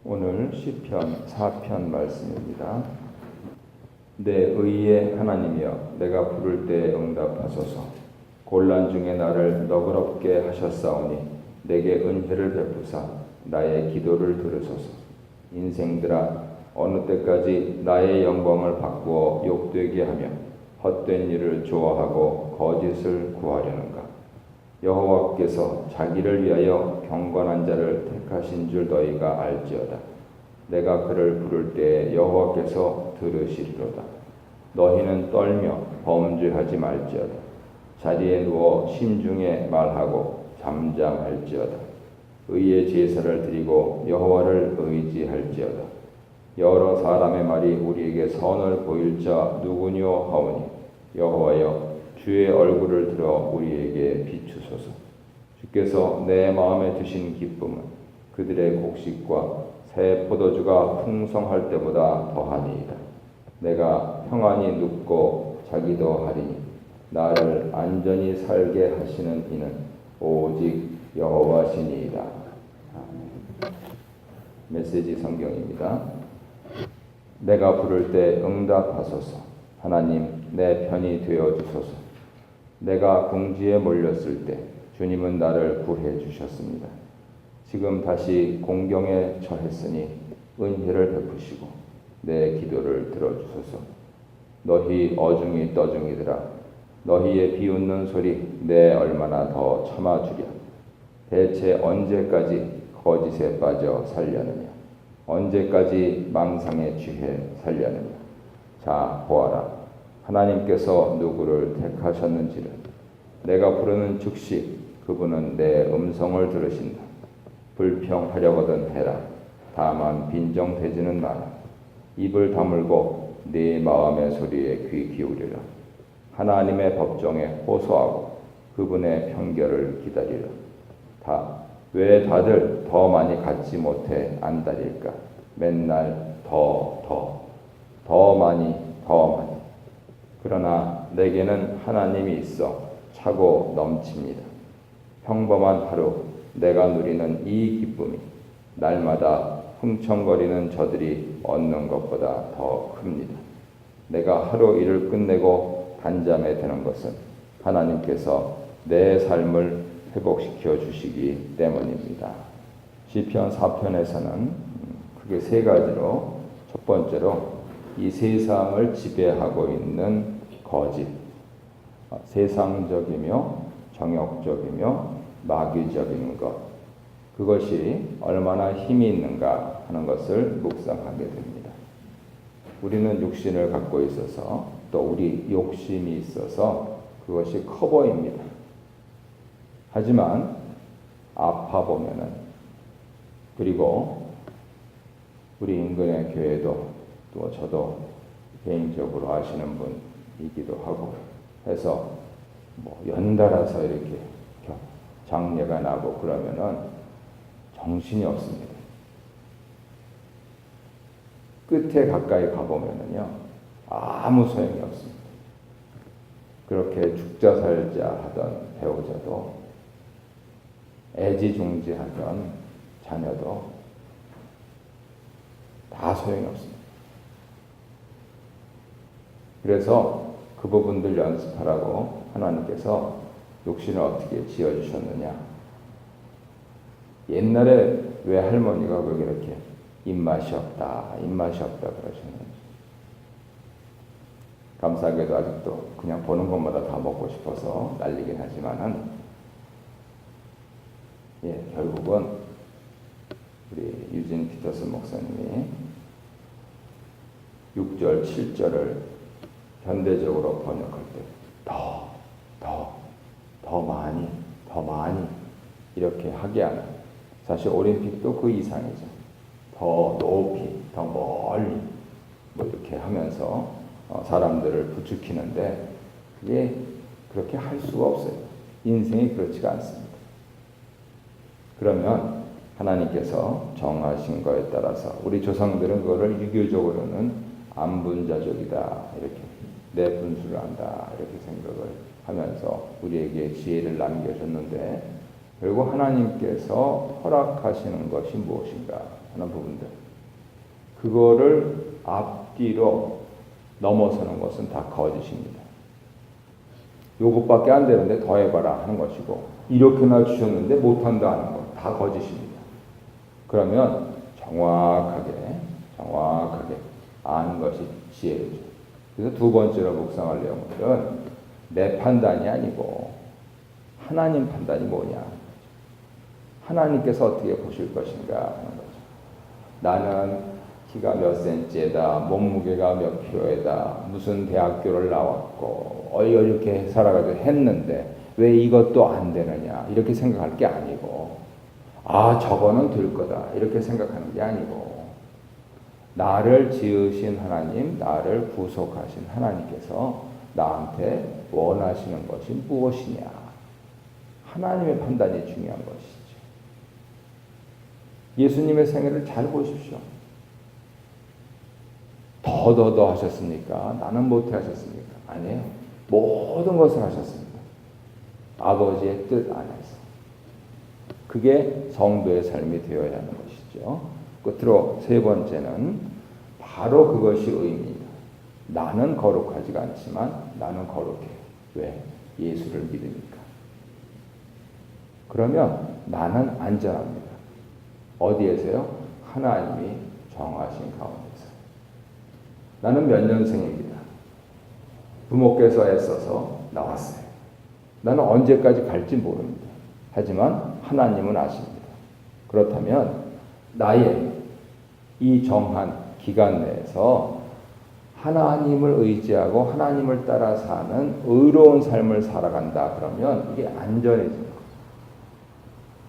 오늘 시편 4편 말씀입니다. 내 의의 하나님이여, 내가 부를 때 응답하소서. 곤란 중에 나를 너그럽게 하셨사오니 내게 은혜를 베푸사 나의 기도를 들으소서. 인생들아, 어느 때까지 나의 영광을 바꾸어 욕되게 하며 헛된 일을 좋아하고 거짓을 구하려는가? 여호와께서 자기를 위하여 경건한 자를 택하신 줄 너희가 알지어다. 내가 그를 부를 때 여호와께서 들으시리로다. 너희는 떨며 범죄하지 말지어다. 자리에 누워 심중에 말하고 잠잠할지어다. 의의 제사를 드리고 여호와를 의지할지어다. 여러 사람의 말이 우리에게 선을 보일 자 누구뇨 하오니 여호와여, 주의 얼굴을 들어 우리에게 비추소서. 주께서 내 마음에 두신 기쁨은 그들의 곡식과 새 포도주가 풍성할 때보다 더하니이다. 내가 평안히 눕고 자기도 하리니 나를 안전히 살게 하시는 이는 오직 여호와시니이다. 아멘. 메시지 성경입니다. 내가 부를 때 응답하소서. 하나님, 내 편이 되어 주소서. 내가 궁지에 몰렸을 때 주님은 나를 구해 주셨습니다. 지금 다시 공경에 처했으니 은혜를 베푸시고 내 기도를 들어주소서. 너희 어중이 떠중이들아, 너희의 비웃는 소리 내 얼마나 더 참아주랴. 대체 언제까지 거짓에 빠져 살려느냐? 언제까지 망상에 취해 살려느냐? 자, 보아라. 하나님께서 누구를 택하셨는지를. 내가 부르는 즉시 그분은 내 음성을 들으신다. 불평하려거든 해라. 다만 빈정대지는 마라. 입을 다물고 네 마음의 소리에 귀 기울이라. 하나님의 법정에 호소하고 그분의 편결을 기다리라. 왜 다들 더 많이 갖지 못해 안달일까? 맨날 더 많이. 그러나 내게는 하나님이 있어 차고 넘칩니다. 평범한 하루 내가 누리는 이 기쁨이 날마다 흥청거리는 저들이 얻는 것보다 더 큽니다. 내가 하루 일을 끝내고 단잠에 드는 것은 하나님께서 내 삶을 회복시켜 주시기 때문입니다. 시편 4편에서는 크게 세 가지로, 첫 번째로 이 세상을 지배하고 있는 거짓, 세상적이며 정욕적이며 마귀적인 것, 그것이 얼마나 힘이 있는가 하는 것을 묵상하게 됩니다. 우리는 육신을 갖고 있어서 또 우리 욕심이 있어서 그것이 커 보입니다. 하지만 아파 보면은, 그리고 우리 인근의 교회도 또 저도 개인적으로 아시는 분이기도 하고 해서 연달아서 이렇게 장례가 나고 그러면은 정신이 없습니다. 끝에 가까이 가보면은요, 아무 소용이 없습니다. 그렇게 죽자 살자 하던 배우자도, 애지중지하던 자녀도 다 소용이 없습니다. 그래서 그 부분들 연습하라고 하나님께서 육신을 어떻게 지어주셨느냐. 옛날에 왜 할머니가 왜 그렇게 입맛이 없다 그러셨는지. 감사하게도 아직도 그냥 보는 것마다 다 먹고 싶어서 난리긴 하지만은, 결국은 우리 유진 피터슨 목사님이 6절, 7절을 현대적으로 번역할 때 더 많이 이렇게 하게 하는, 사실 올림픽도 그 이상이죠. 더 높이, 더 멀리 이렇게 하면서 사람들을 부추기는데 이게 그렇게 할 수가 없어요. 인생이 그렇지가 않습니다. 그러면 하나님께서 정하신 거에 따라서 우리 조상들은 그거를 유교적으로는 안분자족이다, 이렇게 내 분수를 안다 이렇게 생각을 하면서 우리에게 지혜를 남겨줬는데, 결국 하나님께서 허락하시는 것이 무엇인가 하는 부분들. 그거를 앞뒤로 넘어서는 것은 다 거짓입니다. 요것밖에 안 되는데 더 해봐라 하는 것이고, 이렇게나 주셨는데 못한다 하는 것 다 거짓입니다. 그러면 정확하게 아는 것이 지혜죠. 그래서 두 번째로 묵상할 내용들은 내 판단이 아니고 하나님 판단이 뭐냐, 하나님께서 어떻게 보실 것인가 하는 거죠. 나는 키가 몇 센치에다, 몸무게가 몇 킬로에다, 무슨 대학교를 나왔고 이렇게 살아가지고 했는데 왜 이것도 안 되느냐 이렇게 생각할 게 아니고, 저거는 될 거다 이렇게 생각하는 게 아니고, 나를 지으신 하나님, 나를 구속하신 하나님께서 나한테 원하시는 것이 무엇이냐, 하나님의 판단이 중요한 것이죠. 예수님의 생애를 잘 보십시오. 더 하셨습니까? 나는 못해 하셨습니까? 아니에요. 모든 것을 하셨습니다. 아버지의 뜻 안에서. 그게 성도의 삶이 되어야 하는 것이죠. 끝으로 세 번째는 바로 그것이 의미입니다. 나는 거룩하지가 않지만 나는 거룩해. 왜? 예수를 믿으니까. 그러면 나는 안전합니다. 어디에서요? 하나님이 정하신 가운데서. 나는 몇 년생입니다. 부모께서 애써서 나왔어요. 나는 언제까지 갈지 모릅니다. 하지만 하나님은 아십니다. 그렇다면 나의 이 정한 기간 내에서 하나님을 의지하고 하나님을 따라 사는 의로운 삶을 살아간다 그러면 이게 안전해집니다.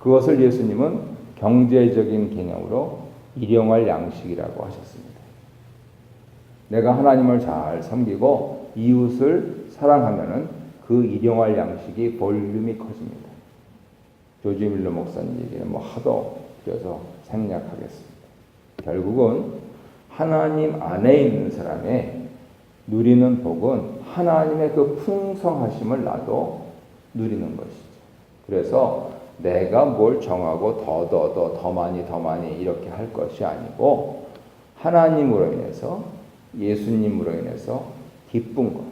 그것을 예수님은 경제적인 개념으로 일용할 양식이라고 하셨습니다. 내가 하나님을 잘 섬기고 이웃을 사랑하면은 그 일용할 양식이 볼륨이 커집니다. 조지 밀러 목사님 얘기는 하도 그래서 생략하겠습니다. 결국은 하나님 안에 있는 사람의 누리는 복은 하나님의 그 풍성하심을 나도 누리는 것이죠. 그래서 내가 뭘 정하고 더 많이 이렇게 할 것이 아니고 하나님으로 인해서, 예수님으로 인해서 기쁜 것,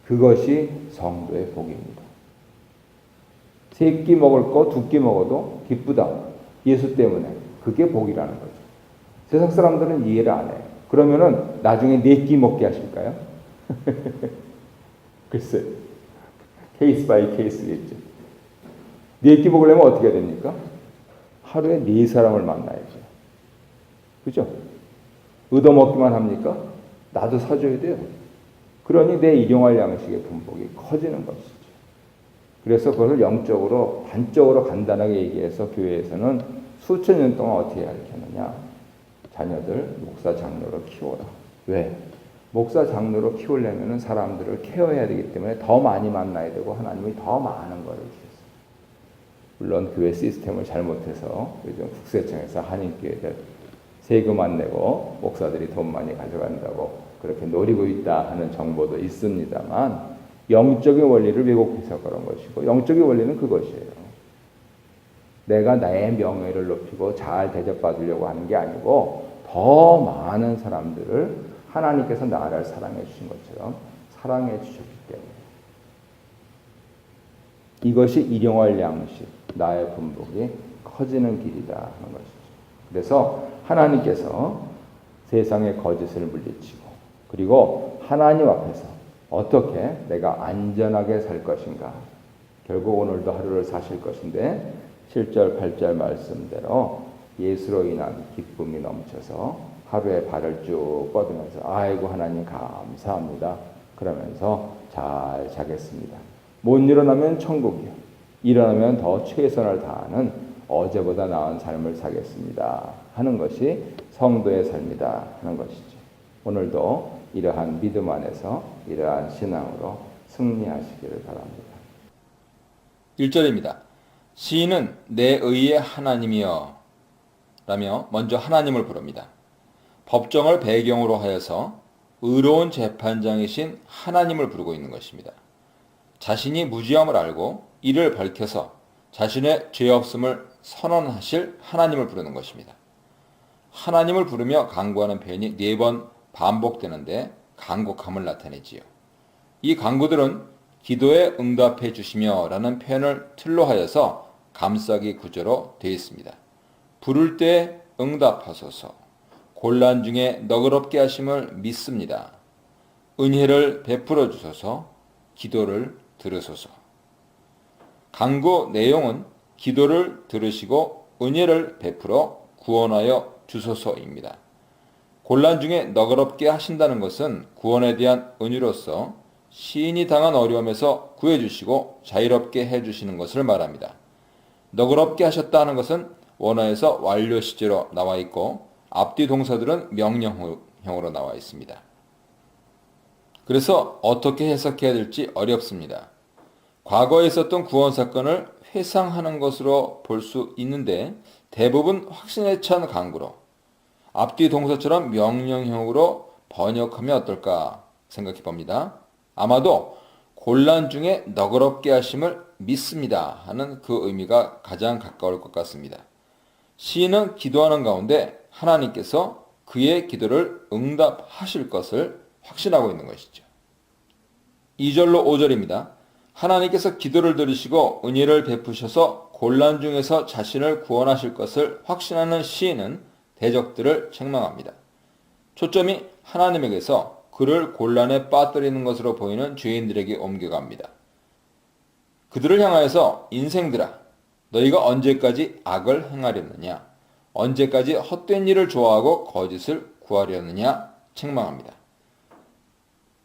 그것이 성도의 복입니다. 세 끼 먹을 거 두 끼 먹어도 기쁘다. 예수 때문에. 그게 복이라는 거죠. 세상 사람들은 이해를 안 해요. 그러면은 나중에 네 끼 먹게 하실까요? 글쎄, 케이스 바이 케이스겠죠. 네 끼 먹으려면 어떻게 해야 됩니까? 하루에 네 사람을 만나야죠. 그죠? 얻어먹기만 합니까? 나도 사줘야 돼요. 그러니 내 일용할 양식의 분복이 커지는 것이죠. 그래서 그걸 영적으로 단적으로 간단하게 얘기해서 교회에서는 수천 년 동안 어떻게 가르쳤느냐, 자녀들 목사 장로로 키워라. 왜? 목사 장로로 키우려면 사람들을 케어해야 되기 때문에 더 많이 만나야 되고 하나님이 더 많은 것을 주셨어요. 물론 교회 시스템을 잘못해서 요즘 국세청에서 한인교회들 세금 안 내고 목사들이 돈 많이 가져간다고 그렇게 노리고 있다 하는 정보도 있습니다만, 영적인 원리를 왜곡해서 그런 것이고, 영적인 원리는 그것이에요. 내가 나의 명예를 높이고 잘 대접받으려고 하는 게 아니고 더 많은 사람들을 하나님께서 나를 사랑해 주신 것처럼 사랑해 주셨기 때문에, 이것이 일용할 양식, 나의 분복이 커지는 길이다 하는 것이죠. 그래서 하나님께서 세상의 거짓을 물리치고, 그리고 하나님 앞에서 어떻게 내가 안전하게 살 것인가, 결국 오늘도 하루를 사실 것인데 7절 8절 말씀대로 예수로 인한 기쁨이 넘쳐서 하루에 발을 쭉 뻗으면서 아이고 하나님 감사합니다 그러면서 잘 자겠습니다. 못 일어나면 천국이요, 일어나면 더 최선을 다하는 어제보다 나은 삶을 사겠습니다 하는 것이 성도의 삶이다 하는 것이죠. 오늘도 이러한 믿음 안에서 이러한 신앙으로 승리하시기를 바랍니다. 1절입니다. 시인은 내 의의 하나님이여 라며 먼저 하나님을 부릅니다. 법정을 배경으로 하여서 의로운 재판장이신 하나님을 부르고 있는 것입니다. 자신이 무지함을 알고 이를 밝혀서 자신의 죄 없음을 선언하실 하나님을 부르는 것입니다. 하나님을 부르며 간구하는 표현이 4번 반복되는데 간곡함을 나타내지요. 이 간구들은 기도에 응답해 주시며 라는 표현을 틀로 하여서 감싸기 구조로 되어 있습니다. 부를 때 응답하소서. 곤란 중에 너그럽게 하심을 믿습니다. 은혜를 베풀어 주소서. 기도를 들으소서. 간구 내용은 기도를 들으시고 은혜를 베풀어 구원하여 주소서입니다. 곤란 중에 너그럽게 하신다는 것은 구원에 대한 은혜로서 시인이 당한 어려움에서 구해주시고 자유롭게 해주시는 것을 말합니다. 너그럽게 하셨다 하는 것은 원어에서 완료 시제로 나와 있고 앞뒤 동사들은 명령형으로 나와 있습니다. 그래서 어떻게 해석해야 될지 어렵습니다. 과거에 있었던 구원 사건을 회상하는 것으로 볼 수 있는데 대부분 확신에 찬 간구로 앞뒤 동사처럼 명령형으로 번역하면 어떨까 생각해 봅니다. 아마도 곤란 중에 너그럽게 하심을 믿습니다 하는 그 의미가 가장 가까울 것 같습니다. 시인은 기도하는 가운데 하나님께서 그의 기도를 응답하실 것을 확신하고 있는 것이죠. 2절로 5절입니다. 하나님께서 기도를 들으시고 은혜를 베푸셔서 곤란 중에서 자신을 구원하실 것을 확신하는 시인은 대적들을 책망합니다. 초점이 하나님에게서 그를 곤란에 빠뜨리는 것으로 보이는 죄인들에게 옮겨갑니다. 그들을 향하여서 인생들아, 너희가 언제까지 악을 행하려느냐? 언제까지 헛된 일을 좋아하고 거짓을 구하려느냐? 책망합니다.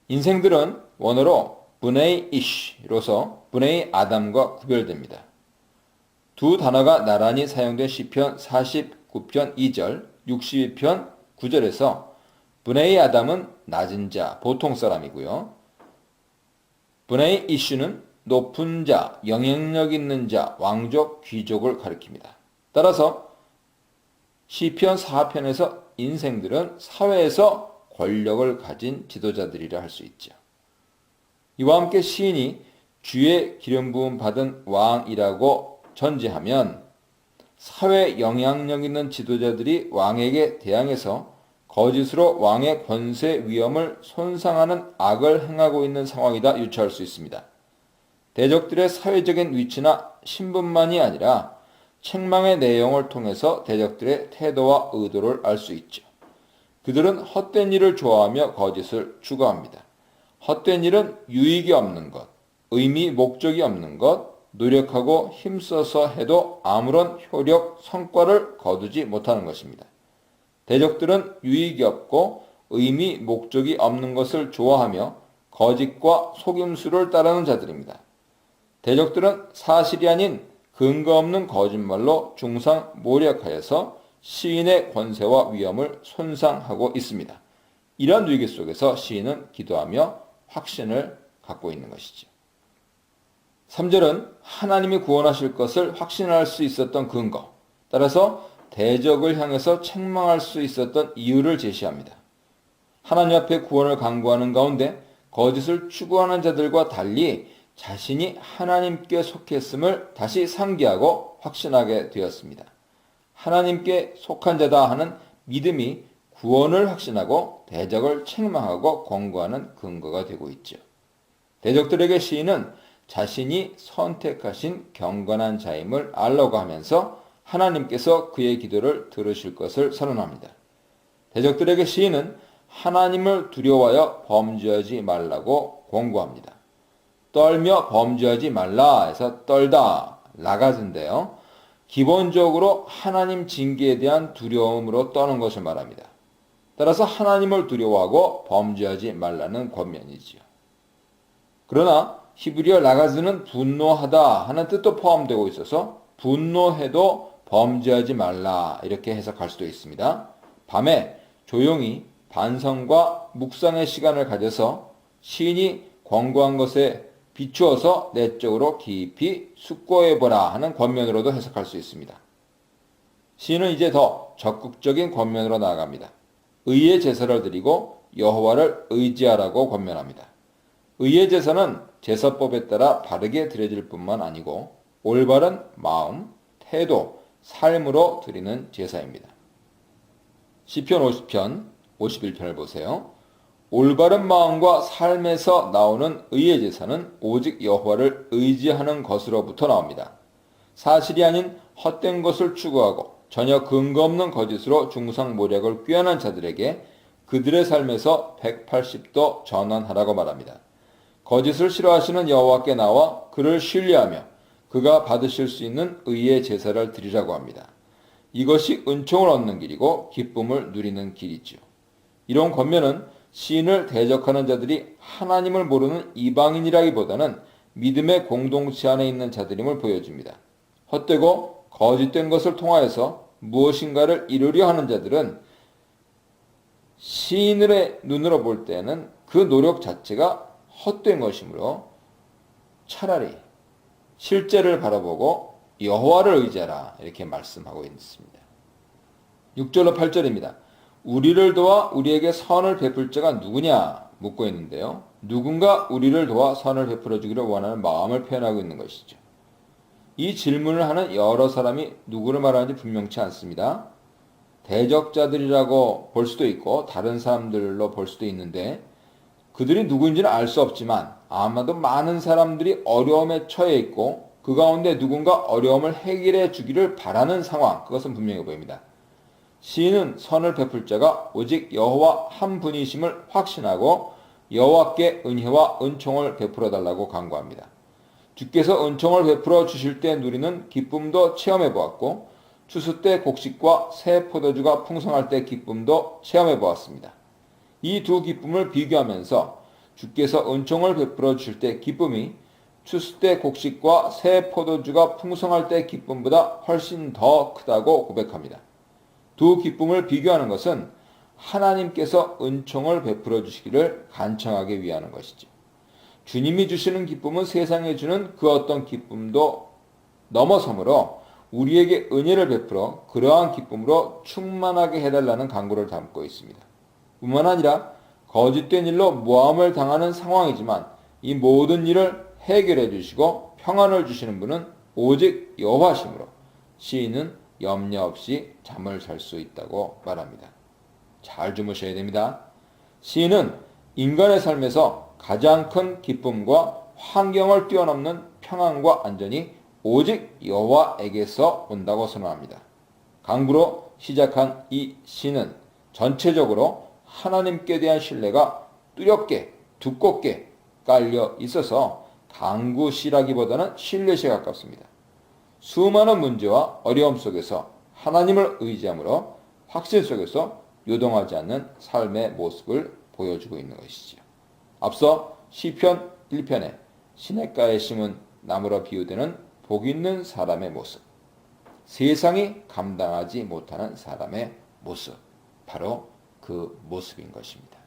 인생들은 원어로 브네이 이시로서 브네이 아담과 구별됩니다. 두 단어가 나란히 사용된 시편 49편 2절, 62편 9절에서 브네이 아담은 낮은 자, 보통 사람이고요. 브네이 이슈는 높은 자, 영향력 있는 자, 왕족, 귀족을 가리킵니다. 따라서 시편 4편에서 인생들은 사회에서 권력을 가진 지도자들이라 할 수 있죠. 이와 함께 시인이 주의 기름 부음 받은 왕이라고 전제하면 사회 영향력 있는 지도자들이 왕에게 대항해서 거짓으로 왕의 권세 위엄을 손상하는 악을 행하고 있는 상황이다 유추할 수 있습니다. 대적들의 사회적인 위치나 신분만이 아니라 책망의 내용을 통해서 대적들의 태도와 의도를 알 수 있죠. 그들은 헛된 일을 좋아하며 거짓을 추구합니다. 헛된 일은 유익이 없는 것, 의미, 목적이 없는 것, 노력하고 힘써서 해도 아무런 효력, 성과를 거두지 못하는 것입니다. 대적들은 유익이 없고 의미, 목적이 없는 것을 좋아하며 거짓과 속임수를 따르는 자들입니다. 대적들은 사실이 아닌 근거 없는 거짓말로 중상모략하여서 시인의 권세와 위엄을 손상하고 있습니다. 이러한 위기 속에서 시인은 기도하며 확신을 갖고 있는 것이죠. 3절은 하나님이 구원하실 것을 확신할 수 있었던 근거, 따라서 대적을 향해서 책망할 수 있었던 이유를 제시합니다. 하나님 앞에 구원을 간구하는 가운데 거짓을 추구하는 자들과 달리 자신이 하나님께 속했음을 다시 상기하고 확신하게 되었습니다. 하나님께 속한 자다 하는 믿음이 구원을 확신하고 대적을 책망하고 권고하는 근거가 되고 있죠. 대적들에게 시인은 자신이 선택하신 경건한 자임을 알라고 하면서 하나님께서 그의 기도를 들으실 것을 선언합니다. 대적들에게 시인은 하나님을 두려워하여 범죄하지 말라고 권고합니다. 떨며 범죄하지 말라 해서 떨다, 라가즈인데요. 기본적으로 하나님 징계에 대한 두려움으로 떠는 것을 말합니다. 따라서 하나님을 두려워하고 범죄하지 말라는 권면이지요. 그러나 히브리어 라가즈는 분노하다 하는 뜻도 포함되고 있어서 분노해도 범죄하지 말라 이렇게 해석할 수도 있습니다. 밤에 조용히 반성과 묵상의 시간을 가져서 시인이 권고한 것에 비추어서 내적으로 깊이 숙고해보라 하는 권면으로도 해석할 수 있습니다. 시인은 이제 더 적극적인 권면으로 나아갑니다. 의의 제사를 드리고 여호와를 의지하라고 권면합니다. 의의 제사는 제사법에 따라 바르게 드려질 뿐만 아니고 올바른 마음, 태도, 삶으로 드리는 제사입니다. 시편 50편 51편을 보세요. 올바른 마음과 삶에서 나오는 의의 제사는 오직 여호와를 의지하는 것으로부터 나옵니다. 사실이 아닌 헛된 것을 추구하고 전혀 근거 없는 거짓으로 중상모략을 꾀하는 자들에게 그들의 삶에서 180도 전환하라고 말합니다. 거짓을 싫어하시는 여호와께 나와 그를 신뢰하며 그가 받으실 수 있는 의의 제사를 드리라고 합니다. 이것이 은총을 얻는 길이고 기쁨을 누리는 길이지요. 이런 권면은 시인을 대적하는 자들이 하나님을 모르는 이방인이라기보다는 믿음의 공동체 안에 있는 자들임을 보여줍니다. 헛되고 거짓된 것을 통하여서 무엇인가를 이루려 하는 자들은 시인의 눈으로 볼 때는 그 노력 자체가 헛된 것이므로 차라리 실제를 바라보고 여호와를 의지하라 이렇게 말씀하고 있습니다. 6절로 8절입니다. 우리를 도와 우리에게 선을 베풀 자가 누구냐 묻고 있는데요. 누군가 우리를 도와 선을 베풀어 주기를 원하는 마음을 표현하고 있는 것이죠. 이 질문을 하는 여러 사람이 누구를 말하는지 분명치 않습니다. 대적자들이라고 볼 수도 있고 다른 사람들로 볼 수도 있는데 그들이 누구인지는 알 수 없지만 아마도 많은 사람들이 어려움에 처해 있고 그 가운데 누군가 어려움을 해결해 주기를 바라는 상황, 그것은 분명해 보입니다. 시인은 선을 베풀 자가 오직 여호와 한 분이심을 확신하고 여호와께 은혜와 은총을 베풀어 달라고 간구합니다. 주께서 은총을 베풀어 주실 때 누리는 기쁨도 체험해 보았고 추수 때 곡식과 새 포도주가 풍성할 때 기쁨도 체험해 보았습니다. 이 두 기쁨을 비교하면서 주께서 은총을 베풀어 주실 때 기쁨이 추수 때 곡식과 새 포도주가 풍성할 때 기쁨보다 훨씬 더 크다고 고백합니다. 두 기쁨을 비교하는 것은 하나님께서 은총을 베풀어 주시기를 간청하기 위하는 것이죠. 주님이 주시는 기쁨은 세상에 주는 그 어떤 기쁨도 넘어서므로 우리에게 은혜를 베풀어 그러한 기쁨으로 충만하게 해달라는 간구를 담고 있습니다. 뿐만 아니라 거짓된 일로 모함을 당하는 상황이지만 이 모든 일을 해결해 주시고 평안을 주시는 분은 오직 여호와시므로 시인은 염려 없이 잠을 잘 수 있다고 말합니다. 잘 주무셔야 됩니다. 시인은 인간의 삶에서 가장 큰 기쁨과 환경을 뛰어넘는 평안과 안전이 오직 여호와에게서 온다고 선언합니다. 강구로 시작한 이 시는 전체적으로 하나님께 대한 신뢰가 뚜렷게 두껍게 깔려 있어서 강구시라기보다는 신뢰시에 가깝습니다. 수많은 문제와 어려움 속에서 하나님을 의지함으로 확신 속에서 요동하지 않는 삶의 모습을 보여주고 있는 것이지요. 앞서 시편 1편에 시냇가에 심은 나무로 비유되는 복 있는 사람의 모습, 세상이 감당하지 못하는 사람의 모습, 바로 그 모습인 것입니다.